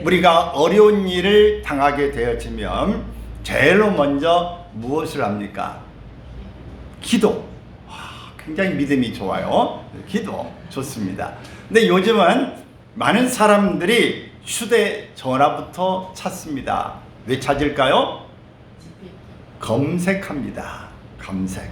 우리가 어려운 일을 당하게 되어지면 제일로 먼저 무엇을 합니까? 기도. 굉장히 믿음이 좋아요. 기도 좋습니다. 근데 요즘은 많은 사람들이 휴대전화부터 찾습니다. 왜 찾을까요? 검색합니다. 검색.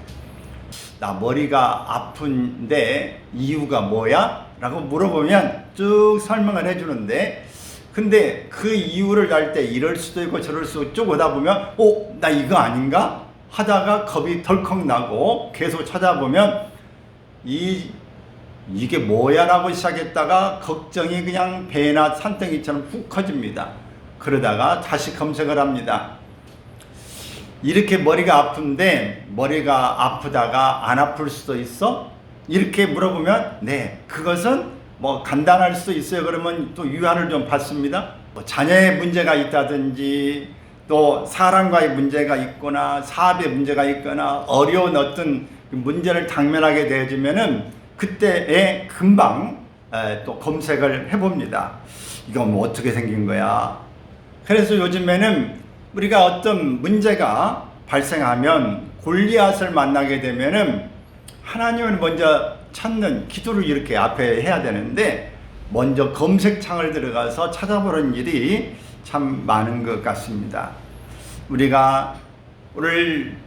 나 머리가 아픈데 이유가 뭐야? 라고 물어보면 쭉 설명을 해주는데, 근데 그 이유를 알 때 이럴 수도 있고 저럴 수도 있고 쭉 오다 보면 나 이거 아닌가? 하다가 겁이 덜컥 나고 계속 찾아보면 이게 뭐야? 라고 시작했다가 걱정이 그냥 배나 산더미처럼 훅 커집니다. 그러다가 다시 검색을 합니다. 이렇게 머리가 아픈데 머리가 아프다가 안 아플 수도 있어? 이렇게 물어보면 네, 그것은 뭐 간단할 수도 있어요. 그러면 또 유한을 좀 받습니다. 뭐 자녀의 문제가 있다든지 또 사람과의 문제가 있거나 사업의 문제가 있거나 어려운 어떤 문제를 당면하게 되어지면은 그때에 금방 또 검색을 해봅니다. 이건 뭐 어떻게 생긴 거야? 그래서 요즘에는 우리가 어떤 문제가 발생하면 골리앗을 만나게 되면은 하나님을 먼저 찾는 기도를 이렇게 앞에 해야 되는데 먼저 검색창을 들어가서 찾아보는 일이 참 많은 것 같습니다. 우리가 오늘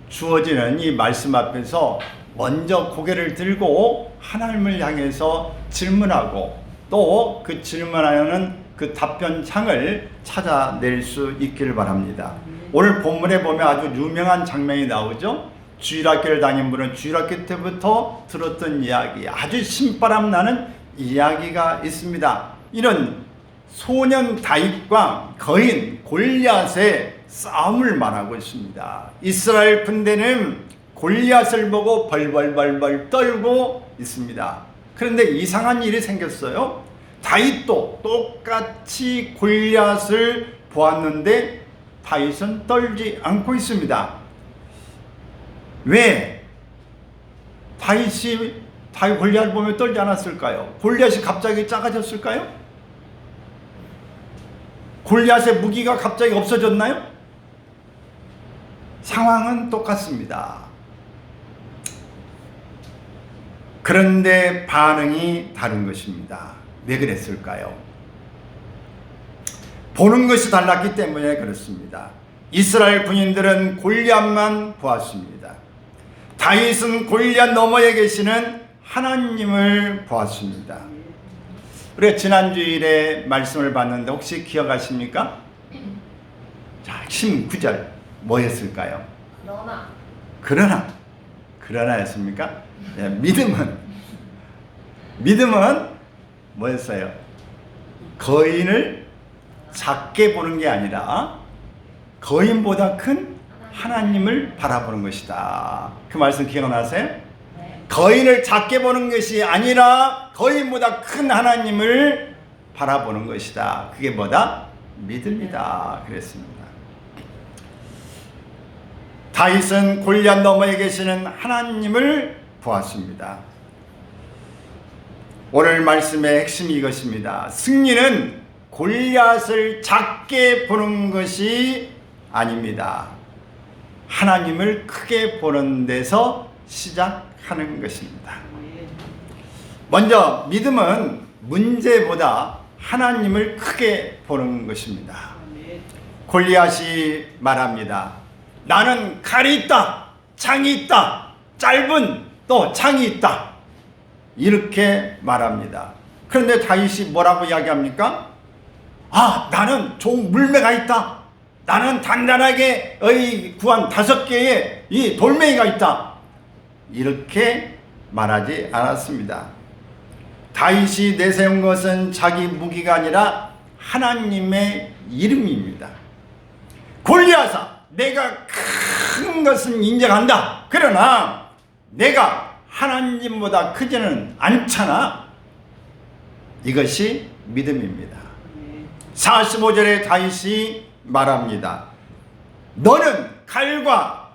주어지는 이 말씀 앞에서 먼저 고개를 들고 하나님을 향해서 질문하고 또 그 질문하는 그 답변창을 찾아낼 수 있기를 바랍니다. 오늘 본문에 보면 아주 유명한 장면이 나오죠. 주일학교를 다닌 분은 주일학교 때부터 들었던 이야기, 아주 신바람 나는 이야기가 있습니다. 이런 소년 다윗과 거인 골리앗의 싸움을 말하고 있습니다. 이스라엘 군대는 골리앗을 보고 벌벌벌벌 떨고 있습니다. 그런데 이상한 일이 생겼어요. 다윗도 똑같이 골리앗을 보았는데 다윗은 떨지 않고 있습니다. 왜? 다윗 골리앗을 보면 떨지 않았을까요? 골리앗이 갑자기 작아졌을까요? 골리앗의 무기가 갑자기 없어졌나요? 상황은 똑같습니다. 그런데 반응이 다른 것입니다. 왜 그랬을까요? 보는 것이 달랐기 때문에 그렇습니다. 이스라엘 군인들은 골리앗만 보았습니다. 다윗은 골리앗 너머에 계시는 하나님을 보았습니다. 우리가 지난주일에 말씀을 봤는데 혹시 기억하십니까? 자, 19절 뭐였을까요? 그러나였습니까? 네, 믿음은 뭐였어요? 거인을 작게 보는 게 아니라 거인보다 큰 하나님을 바라보는 것이다. 그 말씀 기억나세요? 네. 거인을 작게 보는 것이 아니라 거인보다 큰 하나님을 바라보는 것이다. 그게 뭐다? 믿음이다. 그랬습니다. 다윗은 골리앗 너머에 계시는 하나님을 보았습니다. 오늘 말씀의 핵심이 이것입니다. 승리는 골리앗을 작게 보는 것이 아닙니다. 하나님을 크게 보는 데서 시작하는 것입니다. 먼저 믿음은 문제보다 하나님을 크게 보는 것입니다. 골리앗이 말합니다. 나는 칼이 있다, 창이 있다, 짧은 또 창이 있다. 이렇게 말합니다. 그런데 다윗이 뭐라고 이야기합니까? 나는 좋은 물매가 있다. 나는 단단하게 구한 5개의 이 돌멩이가 있다. 이렇게 말하지 않았습니다. 다윗이 내세운 것은 자기 무기가 아니라 하나님의 이름입니다. 골리앗아, 내가 큰 것은 인정한다. 그러나 내가 하나님보다 크지는 않잖아. 이것이 믿음입니다. 45절에 다윗이 말합니다. 너는 칼과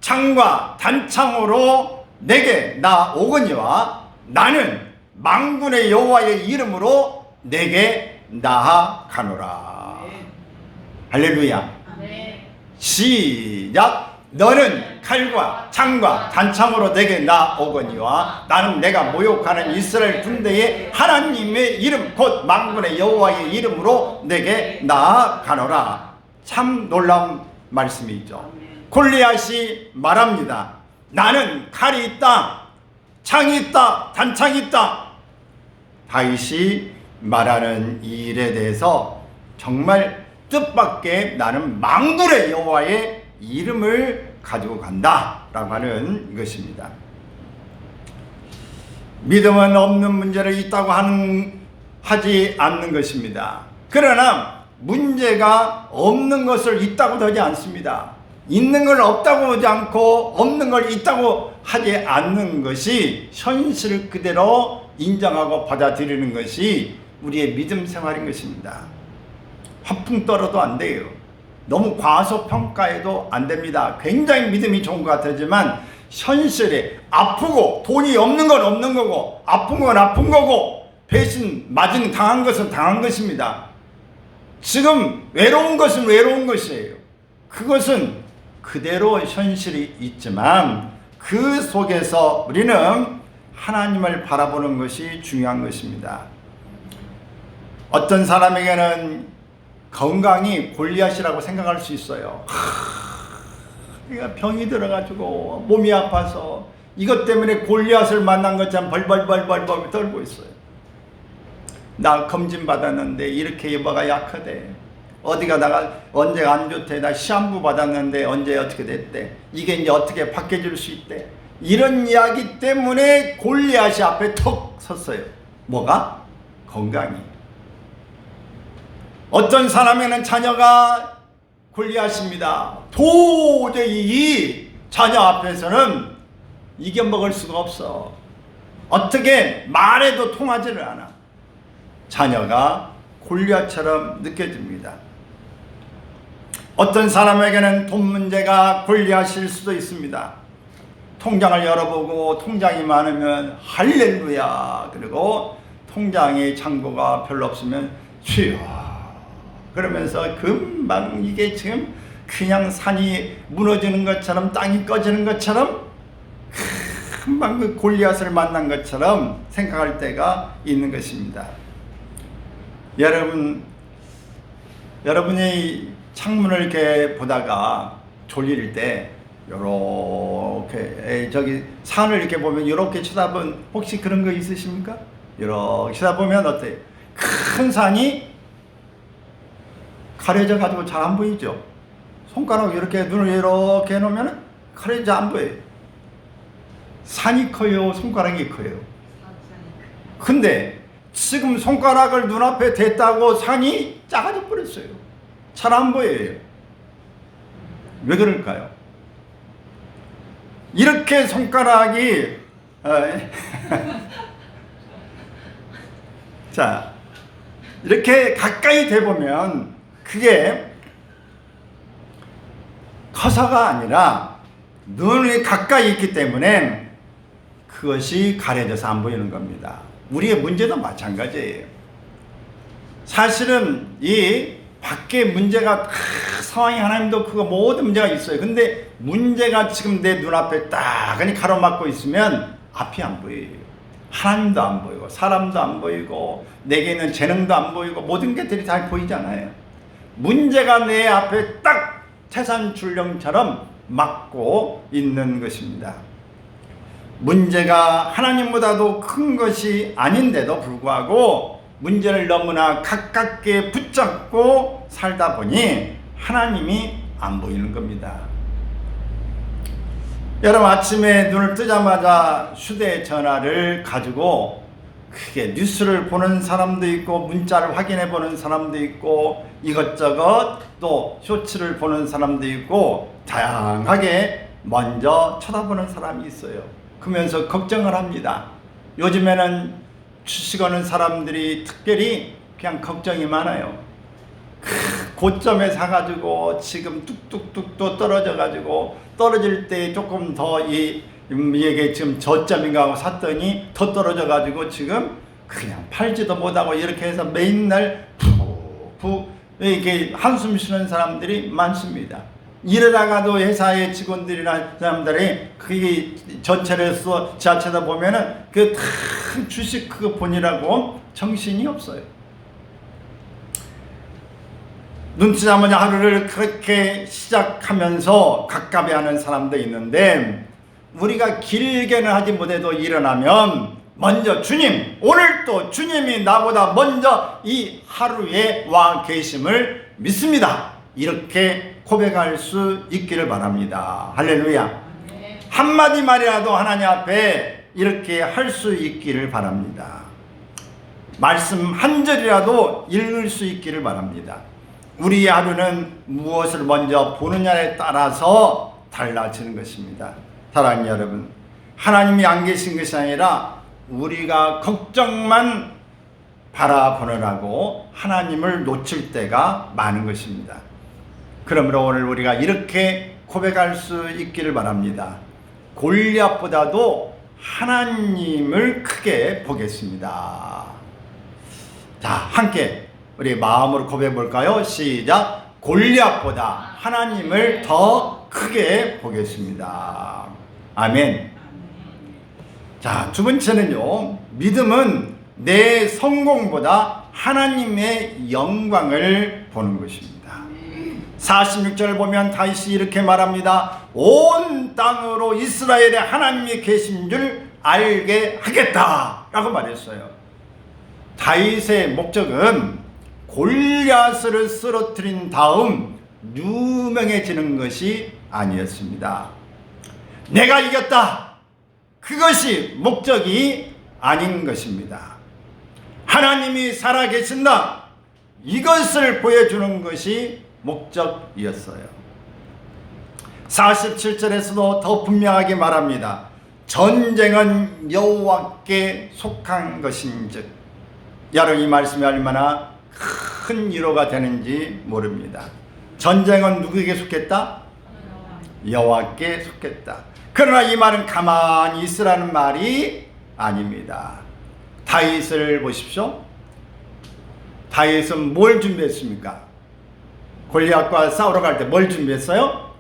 창과 단창으로 내게 나오거니와 나는 만군의 여호와의 이름으로 내게 나아가노라. 할렐루야. 아멘. 시작. 너는 칼과 창과 단창으로 내게 나오거니와 나는 내가 모욕하는 이스라엘 군대의 하나님의 이름 곧 만군의 여호와의 이름으로 내게 나아가노라. 참 놀라운 말씀이죠. 골리앗이 말합니다. 나는 칼이 있다, 창이 있다, 단창이 있다. 다윗이 말하는 이 일에 대해서 정말 뜻밖의 나는 만군의 여호와의 이름을 가지고 간다 라고 하는 것입니다. 믿음은 없는 문제를 있다고 하지 않는 것입니다. 그러나 문제가 없는 것을 있다고도 하지 않습니다. 있는 걸 없다고 하지 않고 없는 걸 있다고 하지 않는 것이 현실 그대로 인정하고 받아들이는 것이 우리의 믿음 생활인 것입니다. 화풍 떨어도 안 돼요. 너무 과소평가해도 안 됩니다. 굉장히 믿음이 좋은 것 같지만 현실에 아프고 돈이 없는 건 없는 거고 아픈 건 아픈 거고 배신 맞은 당한 것은 당한 것입니다. 지금 외로운 것은 외로운 것이에요. 그것은 그대로 현실이 있지만 그 속에서 우리는 하나님을 바라보는 것이 중요한 것입니다. 어떤 사람에게는 건강이 골리앗이라고 생각할 수 있어요. 내가 병이 들어가지고 몸이 아파서 이것 때문에 골리앗을 만난 것처럼 벌벌 떨고 있어요. 나 검진 받았는데 이렇게 뭐가 약하대. 어디가 나가 언제 안 좋대. 나 시한부 받았는데 언제 어떻게 됐대. 이게 이제 어떻게 바뀌어질 수 있대. 이런 이야기 때문에 골리앗이 앞에 턱 섰어요. 뭐가? 건강이. 어떤 사람에는 자녀가 골리앗입니다. 도저히 이 자녀 앞에서는 이겨먹을 수가 없어. 어떻게 말해도 통하지를 않아. 자녀가 골리앗처럼 느껴집니다. 어떤 사람에게는 돈 문제가 골리앗일 수도 있습니다. 통장을 열어보고 통장이 많으면 할렐루야. 그리고 통장에 잔고가 별로 없으면 주여. 그러면서 금방 이게 지금 그냥 산이 무너지는 것처럼 땅이 꺼지는 것처럼 금방 그 골리앗을 만난 것처럼 생각할 때가 있는 것입니다. 여러분이 창문을 이렇게 보다가 졸릴 때 요렇게 저기 산을 이렇게 보면 이렇게 쳐다본 혹시 그런 거 있으십니까? 이렇게 쳐다보면 어때요? 큰 산이 가려져 가지고 잘 안 보이죠? 손가락 이렇게 눈을 이렇게 해놓으면 가려져 안 보여요. 산이 커요? 손가락이 커요? 근데 지금 손가락을 눈앞에 댔다고 산이 작아져 버렸어요. 잘 안 보여요. 왜 그럴까요? 이렇게 손가락이 자 이렇게 가까이 대보면 그게 커서가 아니라 눈이 가까이 있기 때문에 그것이 가려져서 안 보이는 겁니다. 우리의 문제도 마찬가지예요. 사실은 이 밖에 문제가 상황이 하나님도 그거 모든 문제가 있어요. 근데 문제가 지금 내 눈앞에 딱 가로막고 있으면 앞이 안 보여요. 하나님도 안 보이고 사람도 안 보이고 내게 있는 재능도 안 보이고 모든 것들이 다 보이잖아요. 문제가 내 앞에 딱 태산출렁처럼 막고 있는 것입니다. 문제가 하나님보다도 큰 것이 아닌데도 불구하고 문제를 너무나 가깝게 붙잡고 살다 보니 하나님이 안 보이는 겁니다. 여러분 아침에 눈을 뜨자마자 휴대전화를 가지고 크게 뉴스를 보는 사람도 있고 문자를 확인해 보는 사람도 있고 이것저것 또 쇼츠를 보는 사람도 있고 다양하게 먼저 쳐다보는 사람이 있어요. 그러면서 걱정을 합니다. 요즘에는 주식 하는 사람들이 특별히 그냥 걱정이 많아요. 고점에 사가지고 지금 뚝뚝뚝 또 떨어져가지고 떨어질 때 조금 더 이게 지금 저점인가 하고 샀더니 더 떨어져가지고 지금 그냥 팔지도 못하고 이렇게 해서 맨날 푹푹 이렇게 한숨 쉬는 사람들이 많습니다. 이러다가도 회사의 직원들이나 사람들이 그게 전체를 해서 지하철에다 보면은 그 큰 주식 그거 보느라고 정신이 없어요. 눈치자마자 하루를 그렇게 시작하면서 갑갑해 하는 사람도 있는데, 우리가 길게는 하지 못해도 일어나면 먼저 주님, 오늘 또 주님이 나보다 먼저 이 하루에 와 계심을 믿습니다. 이렇게 고백할 수 있기를 바랍니다. 할렐루야. 한마디 말이라도 하나님 앞에 이렇게 할 수 있기를 바랍니다. 말씀 한 절이라도 읽을 수 있기를 바랍니다. 우리의 하루는 무엇을 먼저 보느냐에 따라서 달라지는 것입니다. 사랑하는 여러분, 하나님이 안 계신 것이 아니라 우리가 걱정만 바라보느라고 하나님을 놓칠 때가 많은 것입니다. 그러므로 오늘 우리가 이렇게 고백할 수 있기를 바랍니다. 골리앗보다도 하나님을 크게 보겠습니다. 자, 함께 우리 마음으로 고백해 볼까요? 시작. 골리앗보다 하나님을 더 크게 보겠습니다. 아멘. 자, 두 번째는요, 믿음은 내 성공보다 하나님의 영광을 보는 것입니다. 46절을 보면 다윗이 이렇게 말합니다. 온 땅으로 이스라엘의 하나님이 계신 줄 알게 하겠다 라고 말했어요. 다윗의 목적은 골리앗을 쓰러뜨린 다음 유명해지는 것이 아니었습니다. 내가 이겼다, 그것이 목적이 아닌 것입니다. 하나님이 살아계신다, 이것을 보여주는 것이 목적이었어요. 47절에서도 더 분명하게 말합니다. 전쟁은 여호와께 속한 것인즉. 여러분, 이 말씀이 얼마나 큰 위로가 되는지 모릅니다. 전쟁은 누구에게 속했다? 여호와께 속했다. 그러나 이 말은 가만히 있으라는 말이 아닙니다. 다윗을 보십시오. 다윗은 뭘 준비했습니까? 골리앗과 싸우러 갈 때 뭘 준비했어요?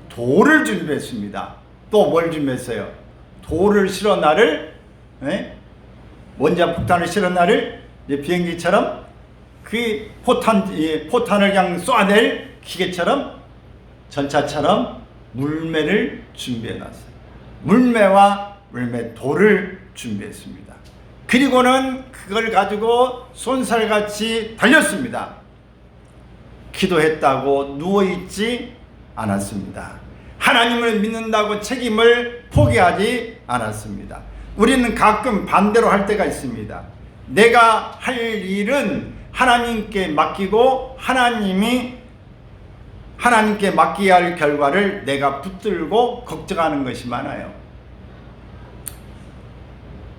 돌을 준비했습니다. 또 뭘 준비했어요? 돌을 실어 나를, 원자 폭탄을 실어 나를 비행기처럼 그 포탄을 그냥 쏴낼 기계처럼, 전차처럼 물매를 준비해 놨어요. 물매와 물매 돌을 준비했습니다. 그리고는 그걸 가지고 손살같이 달렸습니다. 기도했다고 누워있지 않았습니다. 하나님을 믿는다고 책임을 포기하지 않았습니다. 우리는 가끔 반대로 할 때가 있습니다. 내가 할 일은 하나님께 맡기고 하나님께 맡겨야 할 결과를 내가 붙들고 걱정하는 것이 많아요.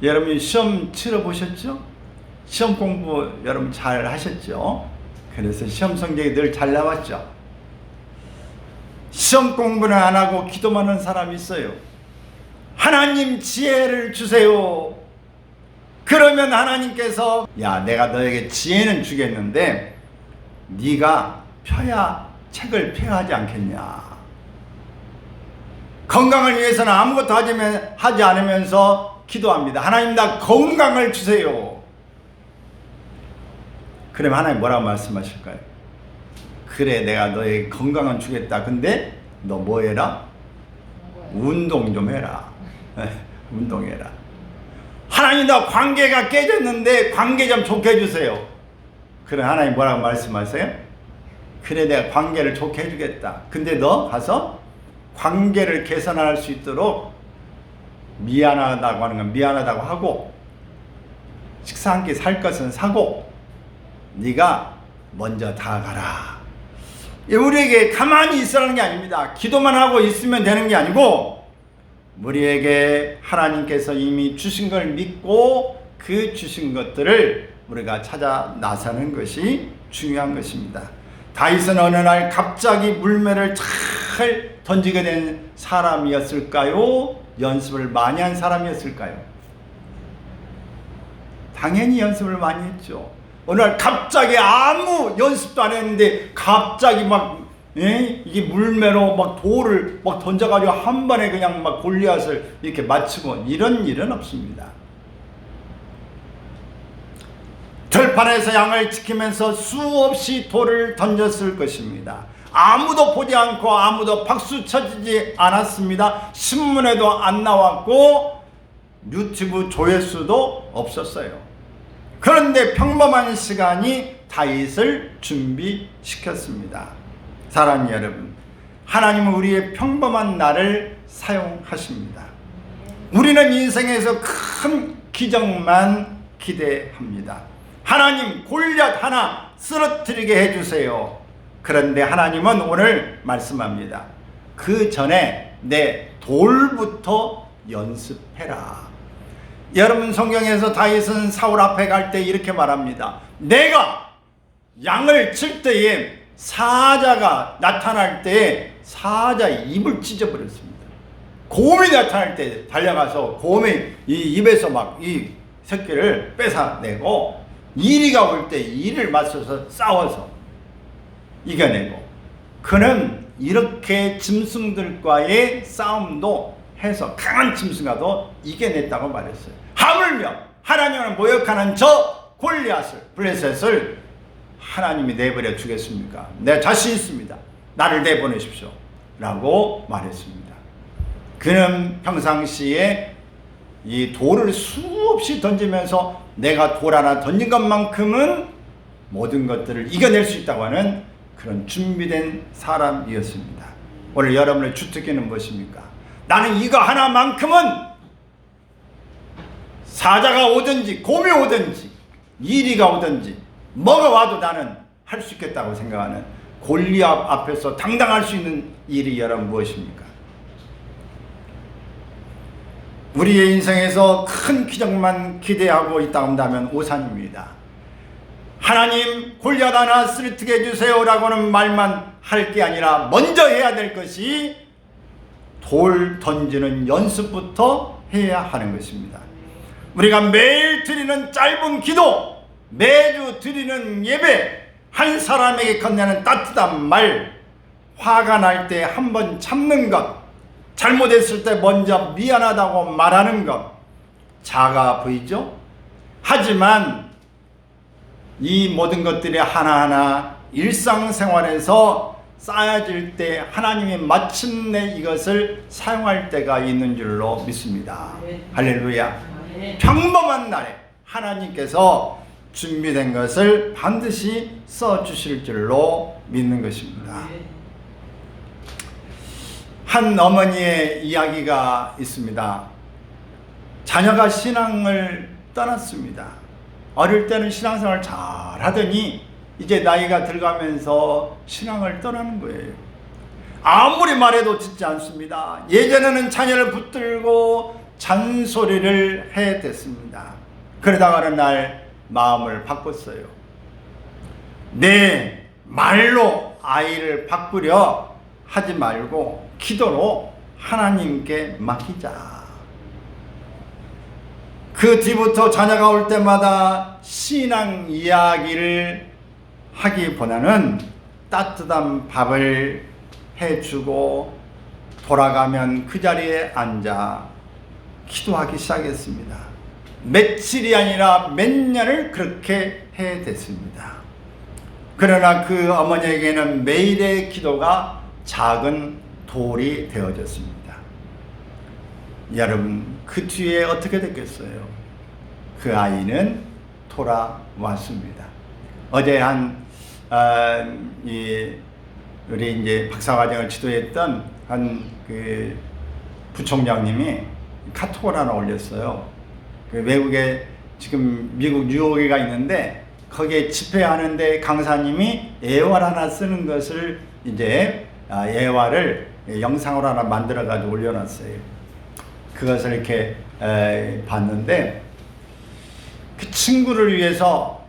여러분이 시험 치러보셨죠? 시험 공부 여러분 잘 하셨죠? 그래서 시험 성적이 늘 잘 나왔죠. 시험 공부는 안 하고 기도만 하는 사람이 있어요. 하나님 지혜를 주세요. 그러면 하나님께서, 야, 내가 너에게 지혜는 주겠는데 네가 책을 펴야 하지 않겠냐. 건강을 위해서는 아무것도 하지 않으면서 기도합니다. 하나님, 나 건강을 주세요. 그러면 하나님 뭐라고 말씀하실까요? 그래, 내가 너에게 건강은 주겠다. 근데 너 뭐 해라? 운동 좀 해라. 운동해라. 하나님, 나 관계가 깨졌는데 관계 좀 좋게 해주세요. 그래, 하나님 뭐라고 말씀하세요? 그래, 내가 관계를 좋게 해주겠다. 근데 너 가서 관계를 개선할 수 있도록 미안하다고 하는 건 미안하다고 하고, 식사 한 끼 살 것은 사고, 네가 먼저 다가가라. 우리에게 가만히 있으라는 게 아닙니다. 기도만 하고 있으면 되는 게 아니고, 우리에게 하나님께서 이미 주신 걸 믿고 그 주신 것들을 우리가 찾아 나서는 것이 중요한 것입니다. 다윗은 어느 날 갑자기 물매를 잘 던지게 된 사람이었을까요? 연습을 많이 한 사람이었을까요? 당연히 연습을 많이 했죠. 어느 날 갑자기 아무 연습도 안 했는데 갑자기 막 이게 물매로 막 돌을 막 던져가지고 한 번에 그냥 막 골리앗을 이렇게 맞추고 이런 일은 없습니다. 들판에서 양을 지키면서 수없이 돌을 던졌을 것입니다. 아무도 보지 않고 아무도 박수 쳐주지 않았습니다. 신문에도 안 나왔고 유튜브 조회수도 없었어요. 그런데 평범한 시간이 다윗을 준비시켰습니다. 사랑하는 여러분, 하나님은 우리의 평범한 날을 사용하십니다. 우리는 인생에서 큰 기적만 기대합니다. 하나님, 골리앗 하나 쓰러뜨리게 해주세요. 그런데 하나님은 오늘 말씀합니다. 그 전에 내 돌부터 연습해라. 여러분, 성경에서 다윗은 사울 앞에 갈 때 이렇게 말합니다. 내가 양을 칠 때에 사자가 나타날 때에 사자의 입을 찢어버렸습니다. 곰이 나타날 때 달려가서 곰의 이 입에서 막 이 새끼를 뺏어내고, 이리가 올 때 이를 맞서서 싸워서 이겨내고, 그는 이렇게 짐승들과의 싸움도 해서 강한 짐승과도 이겨냈다고 말했어요. 하물며 하나님을 모욕하는 저 골리앗을, 블레셋을 하나님이 내버려 주겠습니까? 내가 자신 있습니다. 나를 내보내십시오 라고 말했습니다. 그는 평상시에 이 돌을 수없이 던지면서 내가 돌 하나 던진 것만큼은 모든 것들을 이겨낼 수 있다고 하는 그런 준비된 사람이었습니다. 오늘 여러분의 주특기는 무엇입니까? 나는 이거 하나만큼은 사자가 오든지 곰이 오든지 이리가 오든지 뭐가 와도 나는 할 수 있겠다고 생각하는 골리앗 앞에서 당당할 수 있는 일이 여러분 무엇입니까? 우리의 인생에서 큰 기적만 기대하고 있다 한다면 오산입니다. 하나님, 골리앗 하나 쓰러뜨리게 해주세요 라고는 말만 할 게 아니라 먼저 해야 될 것이 돌 던지는 연습부터 해야 하는 것입니다. 우리가 매일 드리는 짧은 기도, 매주 드리는 예배, 한 사람에게 건네는 따뜻한 말, 화가 날 때 한 번 참는 것, 잘못했을 때 먼저 미안하다고 말하는 것, 작아 보이죠? 하지만 이 모든 것들이 하나하나 일상생활에서 쌓여질 때 하나님이 마침내 이것을 사용할 때가 있는 줄로 믿습니다. 할렐루야. 평범한 날에 하나님께서 준비된 것을 반드시 써주실 줄로 믿는 것입니다. 한 어머니의 이야기가 있습니다. 자녀가 신앙을 떠났습니다. 어릴 때는 신앙생활을 잘 하더니 이제 나이가 들어가면서 신앙을 떠나는 거예요. 아무리 말해도 듣지 않습니다. 예전에는 자녀를 붙들고 잔소리를 해댔습니다. 그러다가 어느 날 마음을 바꿨어요. 내 말로 아이를 바꾸려 하지 말고 기도로 하나님께 맡기자. 그 뒤부터 자녀가 올 때마다 신앙 이야기를 하기보다는 따뜻한 밥을 해주고 돌아가면 그 자리에 앉아 기도하기 시작했습니다. 며칠이 아니라 몇 년을 그렇게 해댔습니다. 그러나 그 어머니에게는 매일의 기도가 작은 돌이 되어졌습니다. 여러분, 그 뒤에 어떻게 됐겠어요? 그 아이는 돌아왔습니다. 어제 우리 이제 박사과정을 지도했던 그 부총장님이 카톡을 하나 올렸어요. 그 외국에 지금 미국 뉴욕에 가 있는데 거기에 집회하는데 강사님이 예화를 하나 쓰는 것을 이제 예화를 영상으로 하나 만들어 가지고 올려놨어요. 그것을 이렇게 봤는데 그 친구를 위해서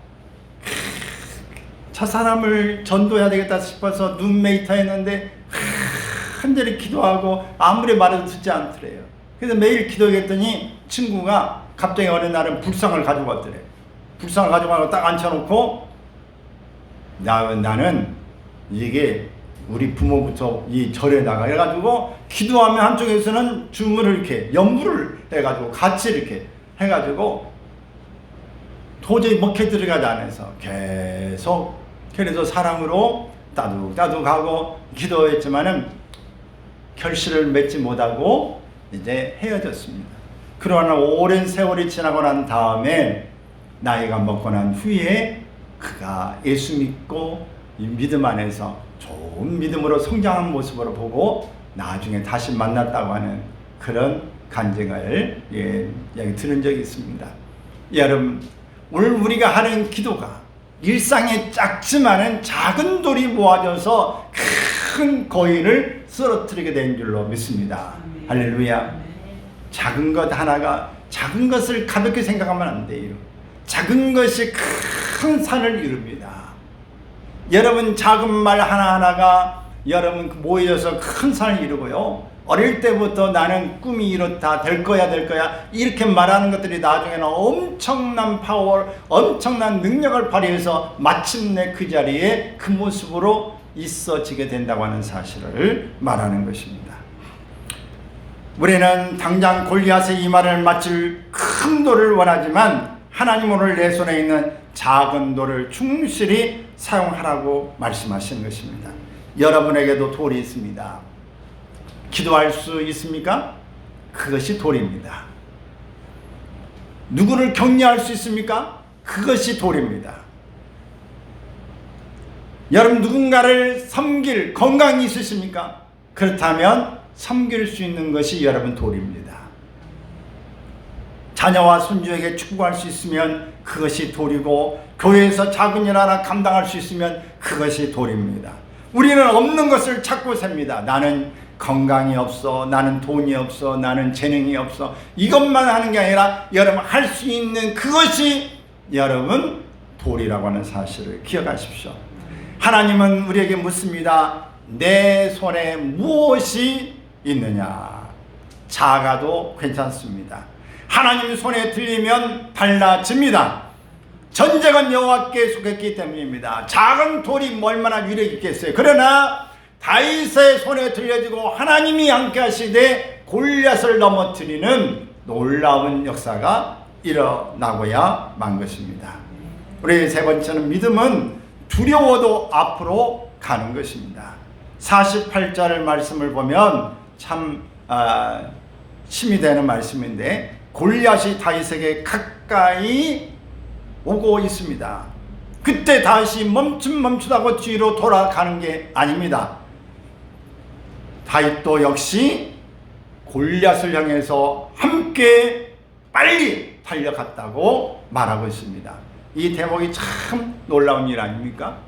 저 사람을 전도해야 되겠다 싶어서 눈메이터 했는데 간절히 기도하고 아무리 말해도 듣지 않더래요. 그래서 매일 기도했더니 친구가 갑자기 어느 날은 불상을 가지고 왔더래. 불상을 가져가고 딱 앉혀놓고 나는 이게 우리 부모부터 이 절에다가 해가지고 기도하면 한쪽에서는 주문을 이렇게 연부를 해가지고 같이 이렇게 해가지고 도저히 먹혀 들어가지 않아서 계속 그래서 사랑으로 따둑따둑하고 기도했지만은 결실을 맺지 못하고 이제 헤어졌습니다. 그러나 오랜 세월이 지나고 난 다음에 나이가 먹고 난 후에 그가 예수 믿고 이 믿음 안에서 좋은 믿음으로 성장한 모습으로 보고 나중에 다시 만났다고 하는 그런 간증을 여기 들은 적이 있습니다. 여러분, 오늘 우리가 하는 기도가 일상에 작지만은 작은 돌이 모아져서 큰 거인을 쓰러뜨리게 된 줄로 믿습니다. 할렐루야. 작은 것 하나가, 작은 것을 가볍게 생각하면 안 돼요. 작은 것이 큰 산을 이룹니다. 여러분, 작은 말 하나하나가 여러분 모여서 큰 산을 이루고요. 어릴 때부터 나는 꿈이 이렇다, 될 거야 이렇게 말하는 것들이 나중에는 엄청난 파워, 엄청난 능력을 발휘해서 마침내 그 자리에 그 모습으로 있어지게 된다고 하는 사실을 말하는 것입니다. 우리는 당장 골리앗의 이마를 맞출 큰 돌을 원하지만 하나님 오늘 내 손에 있는 작은 돌을 충실히 사용하라고 말씀하시는 것입니다. 여러분에게도 돌이 있습니다. 기도할 수 있습니까? 그것이 돌입니다. 누구를 격려할 수 있습니까? 그것이 돌입니다. 여러분, 누군가를 섬길 건강이 있으십니까? 그렇다면 섬길 수 있는 것이 여러분 돌입니다. 자녀와 손주에게 축복할 수 있으면 그것이 돌이고, 교회에서 작은 일 하나 감당할 수 있으면 그것이 돌입니다. 우리는 없는 것을 찾고 삽니다. 나는 건강이 없어, 나는 돈이 없어, 나는 재능이 없어, 이것만 하는 게 아니라 여러분 할 수 있는 그것이 여러분 돌이라고 하는 사실을 기억하십시오. 하나님은 우리에게 묻습니다. 내 손에 무엇이 있느냐? 작아도 괜찮습니다. 하나님 손에 들리면 달라집니다. 전쟁은 여호와께 속했기 때문입니다. 작은 돌이 얼마나 위력이 있겠어요. 그러나 다윗의 손에 들려지고 하나님이 함께 하시되 골리앗을 넘어뜨리는 놀라운 역사가 일어나고야 만 것입니다. 우리 세 번째는 믿음은 두려워도 앞으로 가는 것입니다. 48절의 말씀을 보면 참 힘이 되는 말씀인데, 골리앗이 다윗에게 가까이 오고 있습니다. 그때 다윗이 멈칫멈칫하고 뒤로 돌아가는 게 아닙니다. 다윗도 역시 골리앗을 향해서 함께 빨리 달려갔다고 말하고 있습니다. 이 대목이 참 놀라운 일 아닙니까?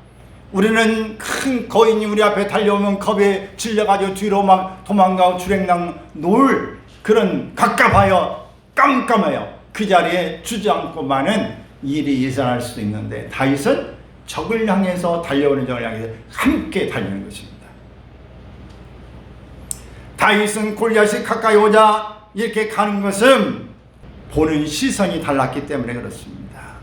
우리는 큰 거인이 우리 앞에 달려오면 겁에 질려가지고 뒤로 막 도망가고 주랭랑 놀 그런 갑갑하여 깜깜하여 그 자리에 주저앉고만은 일이 일어날 수도 있는데, 다윗은 적을 향해서 달려오는 적을 향해서 함께 달리는 것입니다. 다윗은 골리앗이 가까이 오자 이렇게 가는 것은 보는 시선이 달랐기 때문에 그렇습니다.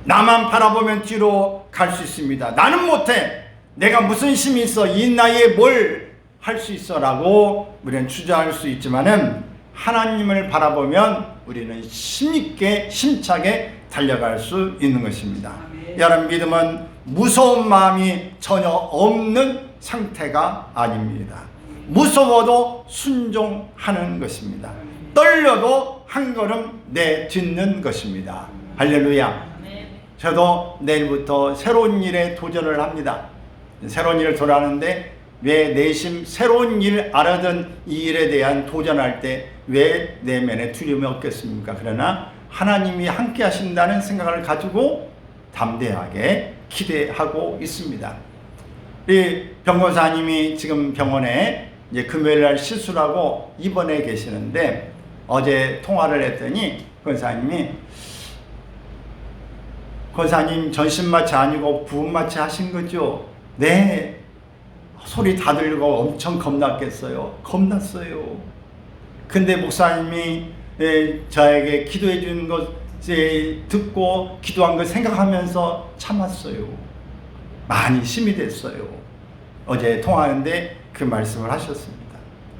나만 바라보면 뒤로 갈 수 있습니다. 나는 못해. 내가 무슨 힘이 있어. 이 나이에 뭘 할 수 있어 라고 우리는 주저할 수 있지만은, 하나님을 바라보면 우리는 힘있게 힘차게 달려갈 수 있는 것입니다. 여러분, 믿음은 무서운 마음이 전혀 없는 상태가 아닙니다. 무서워도 순종하는 것입니다. 떨려도 한 걸음 내딛는 것입니다. 할렐루야. 저도 내일부터 새로운 일에 도전을 합니다. 새로운 일을 도전하는데, 왜 내심 새로운 일 알아던 이 일에 대한 도전할 때 왜 내면에 두려움이 없겠습니까? 그러나 하나님이 함께 하신다는 생각을 가지고 담대하게 기대하고 있습니다. 이 병원사님이 지금 병원에 이제 금요일날 시술하고 입원해 계시는데, 어제 통화를 했더니 권사님 전신마취 아니고 부분마취 하신 거죠? 네. 소리 다 들리고 엄청 겁났겠어요. 겁났어요. 근데 목사님이 저에게 기도해 주는 것 듣고 기도한 거 생각하면서 참았어요. 많이 힘이 됐어요. 어제 통화하는데 그 말씀을 하셨습니다.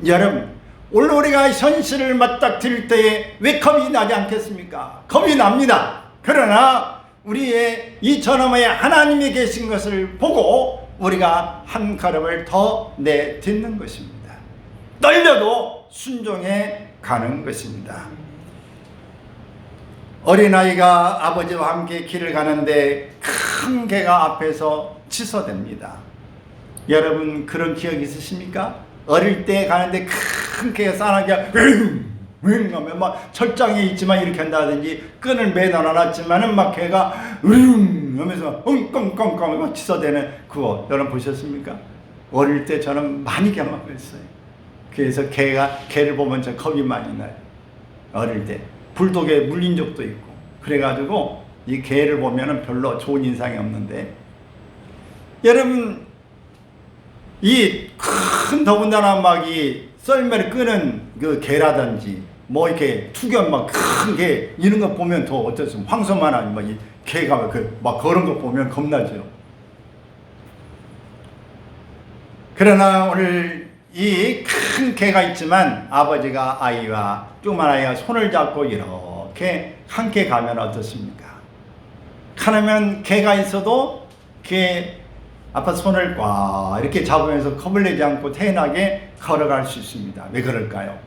여러분, 오늘 우리가 현실을 맞닥뜨릴 때에 왜 겁이 나지 않겠습니까? 겁이 납니다. 그러나 우리의 이 저너머에 하나님이 계신 것을 보고 우리가 한 걸음을 더 내딛는 것입니다. 떨려도 순종해 가는 것입니다. 어린아이가 아버지와 함께 길을 가는데 큰 개가 앞에서 치서댑니다. 여러분 그런 기억 있으십니까? 어릴 때 가는데 큰 개가 싸나게 하면 막 철장에 있지만 이렇게 한다든지 끈을 매달아놨지만은 막 개가 하면서 꽁꽁꽁꽁 치서대는 그거 여러분 보셨습니까? 어릴 때 저는 많이 경험했어요. 그래서 개를 보면 저 겁이 많이 나요. 어릴 때 불독에 물린 적도 있고 그래가지고 이 개를 보면은 별로 좋은 인상이 없는데, 여러분 이 큰 더군다나 막 이 썰매를 끄는 그 개라든지 뭐 이렇게 투견 막 큰 개 이런 거 보면 더 어떻습니까? 황소만 아니 막 이 개가 막 그런 거 보면 겁나죠. 그러나 오늘 이 큰 개가 있지만 아버지가 아이와 조그만 아이가 손을 잡고 이렇게 함께 가면 어떻습니까? 가면 개가 있어도 개 아빠 손을 꽉 이렇게 잡으면서 겁을 내지 않고 태연하게 걸어갈 수 있습니다. 왜 그럴까요?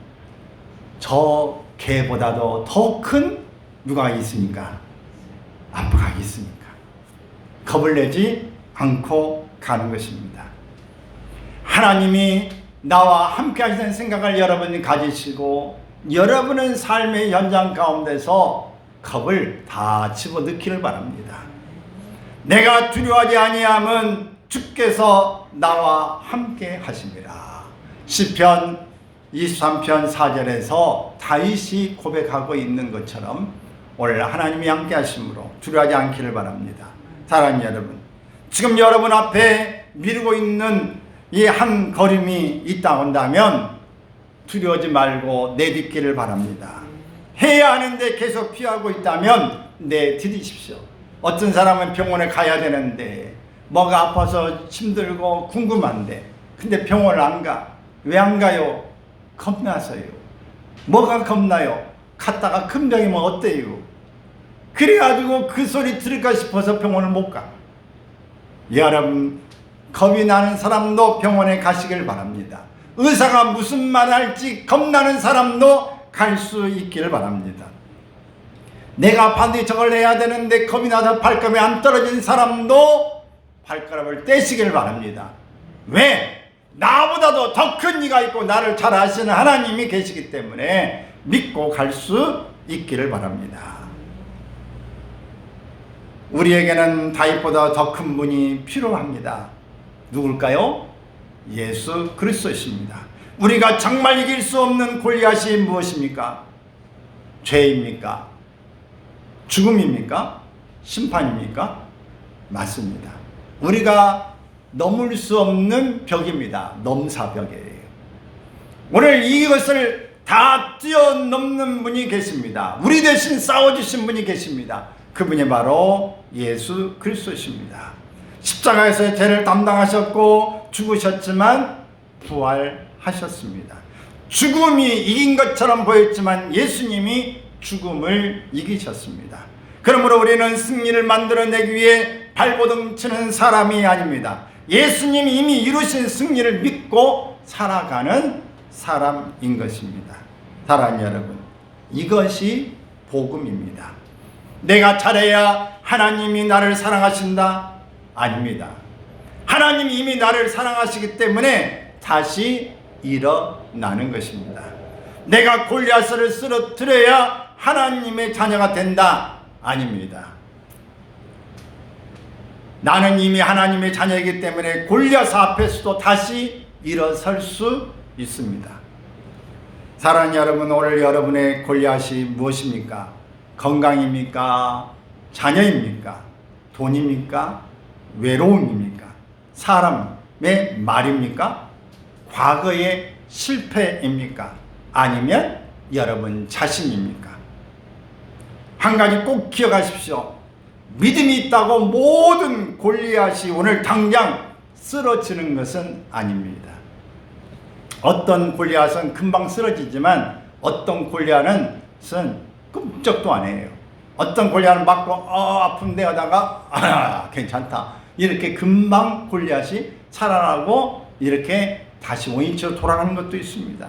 저 개보다도 더 큰 누가 있으니까? 아빠가 있으니까. 겁을 내지 않고 가는 것입니다. 하나님이 나와 함께 하시는 생각을 여러분이 가지시고 여러분은 삶의 현장 가운데서 겁을 다 집어넣기를 바랍니다. 내가 두려워하지 아니함은 주께서 나와 함께 하심이라. 시편 23편 4절에서 다윗이 고백하고 있는 것처럼 오늘 하나님이 함께 하심으로 두려워하지 않기를 바랍니다. 사랑하는 여러분, 지금 여러분 앞에 미루고 있는 이 한 걸음이 있다 한다면 두려워하지 말고 내딛기를 바랍니다. 해야 하는데 계속 피하고 있다면 내딛으십시오. 어떤 사람은 병원에 가야 되는데 뭐가 아파서 힘들고 궁금한데 근데 병원을 안 가. 왜 안 가요? 겁나서요. 뭐가 겁나요? 갔다가 큰 병이면 어때요? 그래가지고 그 소리 들을까 싶어서 병원을 못 가. 여러분, 겁이 나는 사람도 병원에 가시길 바랍니다. 의사가 무슨 말 할지 겁나는 사람도 갈 수 있기를 바랍니다. 내가 반드시 저걸 해야 되는데 겁이 나서 발걸음이 안 떨어진 사람도 발걸음을 떼시길 바랍니다. 왜? 나보다도 더 큰 이가 있고 나를 잘 아시는 하나님이 계시기 때문에 믿고 갈 수 있기를 바랍니다. 우리에게는 다윗보다 더 큰 분이 필요합니다. 누굴까요? 예수 그리스도이십니다. 우리가 정말 이길 수 없는 골리앗이 무엇입니까? 죄입니까? 죽음입니까? 심판입니까? 맞습니다. 우리가 넘을 수 없는 벽입니다. 넘사벽이에요. 오늘 이것을 다 뛰어넘는 분이 계십니다. 우리 대신 싸워주신 분이 계십니다. 그분이 바로 예수 그리스도이십니다. 십자가에서 죄를 담당하셨고 죽으셨지만 부활하셨습니다. 죽음이 이긴 것처럼 보였지만 예수님이 죽음을 이기셨습니다. 그러므로 우리는 승리를 만들어내기 위해 발버둥 치는 사람이 아닙니다. 예수님이 이미 이루신 승리를 믿고 살아가는 사람인 것입니다. 사랑하는 여러분, 이것이 복음입니다. 내가 잘해야 하나님이 나를 사랑하신다? 아닙니다. 하나님이 이미 나를 사랑하시기 때문에 다시 일어나는 것입니다. 내가 골리앗을 쓰러뜨려야 하나님의 자녀가 된다? 아닙니다. 나는 이미 하나님의 자녀이기 때문에 골리앗 앞에서도 다시 일어설 수 있습니다. 사랑하는 여러분, 오늘 여러분의 골리앗이 무엇입니까? 건강입니까? 자녀입니까? 돈입니까? 외로움입니까? 사람의 말입니까? 과거의 실패입니까? 아니면 여러분 자신입니까? 한 가지 꼭 기억하십시오. 믿음이 있다고 모든 골리앗이 오늘 당장 쓰러지는 것은 아닙니다. 어떤 골리앗은 금방 쓰러지지만 어떤 골리앗은 끔찍도 안 해요. 어떤 골리앗은 맞고 아픈데 하다가 괜찮다 이렇게 금방 골리앗이 살아나고 이렇게 다시 원위치로 돌아가는 것도 있습니다.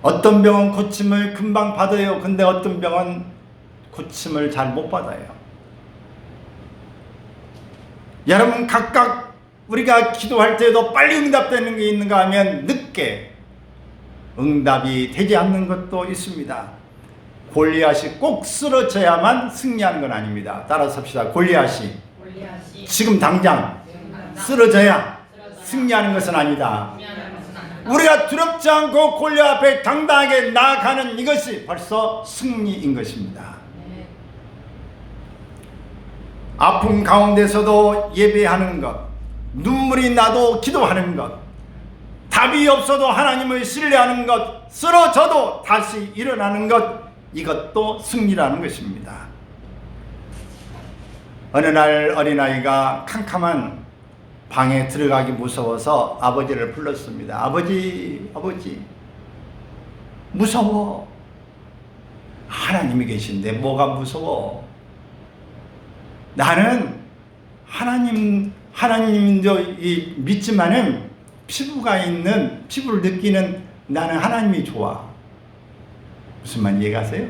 어떤 병은 고침을 금방 받아요. 근데 어떤 병은 고침을 잘 못 받아요. 여러분 각각 우리가 기도할 때도 빨리 응답되는 게 있는가 하면 늦게 응답이 되지 않는 것도 있습니다. 골리앗이 꼭 쓰러져야만 승리하는 건 아닙니다. 따라서 합시다. 골리앗이 지금 당장 쓰러져야 승리하는 것은 아니다. 우리가 두렵지 않고 골리앗 앞에 당당하게 나아가는 이것이 벌써 승리인 것입니다. 아픔 가운데서도 예배하는 것, 눈물이 나도 기도하는 것, 답이 없어도 하나님을 신뢰하는 것, 쓰러져도 다시 일어나는 것, 이것도 승리라는 것입니다. 어느 날 어린아이가 캄캄한 방에 들어가기 무서워서 아버지를 불렀습니다. 아버지, 무서워. 하나님이 계신데 뭐가 무서워? 나는 하나님도 믿지만은 피부를 느끼는 나는 하나님이 좋아. 무슨 말인지 이해가세요?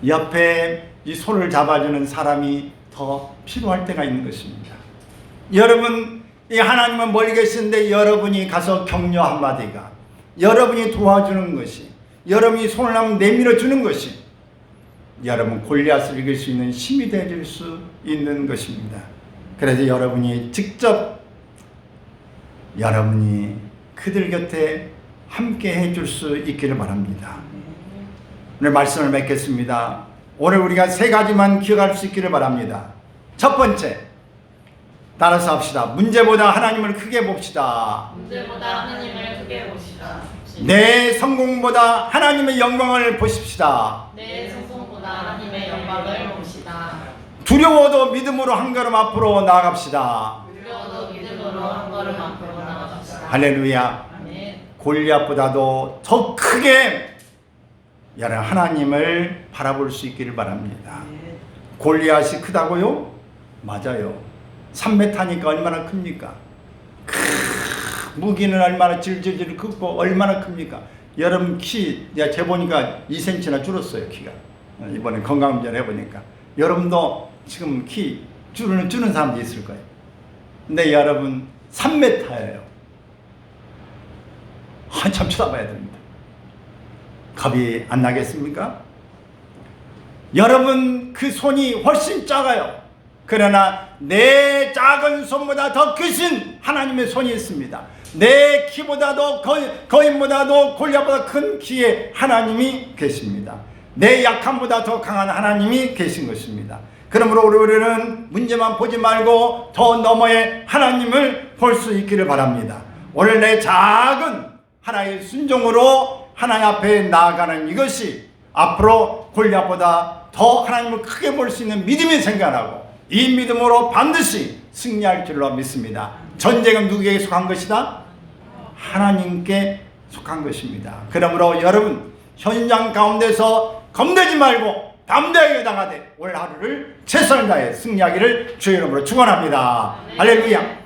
옆에 이 손을 잡아주는 사람이 더 필요할 때가 있는 것입니다. 여러분, 이 하나님은 멀리 계신데 여러분이 가서 격려 한마디가, 여러분이 도와주는 것이, 여러분이 손을 한번 내밀어 주는 것이 여러분 골리앗을 이길 수 있는 힘이 되줄 수 있는 것입니다. 그래서 여러분이 직접 여러분이 그들 곁에 함께 해줄 수 있기를 바랍니다. 오늘 말씀을 맺겠습니다. 오늘 우리가 세 가지만 기억할 수 있기를 바랍니다. 첫 번째, 따라서 합시다. 문제보다 하나님을 크게 봅시다. 내 성공보다 하나님의 영광을 보십시다. 두려워도 믿음으로 한 걸음 앞으로 나아갑시다. 할렐루야. 골리앗보다도 더 크게 여러분 하나님을 바라볼 수 있기를 바랍니다. 골리앗이 크다고요? 맞아요. 3m니까 얼마나 큽니까? 무기는 얼마나 질질질 크고 얼마나 큽니까? 여러분 키 재보니까 2cm나 줄었어요. 키가 이번에 건강검진 해보니까 여러분도 지금 키 주는 사람도 있을 거예요. 근데 여러분 3m예요. 한참 쳐다봐야 됩니다. 겁이 안 나겠습니까? 여러분 그 손이 훨씬 작아요. 그러나 내 작은 손보다 더 크신 하나님의 손이 있습니다. 내 키보다도 거인보다도 골리앗보다 큰 키에 하나님이 계십니다. 내 약함보다 더 강한 하나님이 계신 것입니다. 그러므로 우리는 문제만 보지 말고 더 너머의 하나님을 볼 수 있기를 바랍니다. 오늘 내 작은 하나의 순종으로 하나님 앞에 나아가는 이것이 앞으로 골리앗보다 더 하나님을 크게 볼 수 있는 믿음이 생겨나고 이 믿음으로 반드시 승리할 줄로 믿습니다. 전쟁은 누구에게 속한 것이다? 하나님께 속한 것입니다. 그러므로 여러분 현장 가운데서 겁내지 말고 담대하게 나가되 올 하루를 최선을 다해 승리하기를 주의 이름으로 축원합니다. 할렐루야.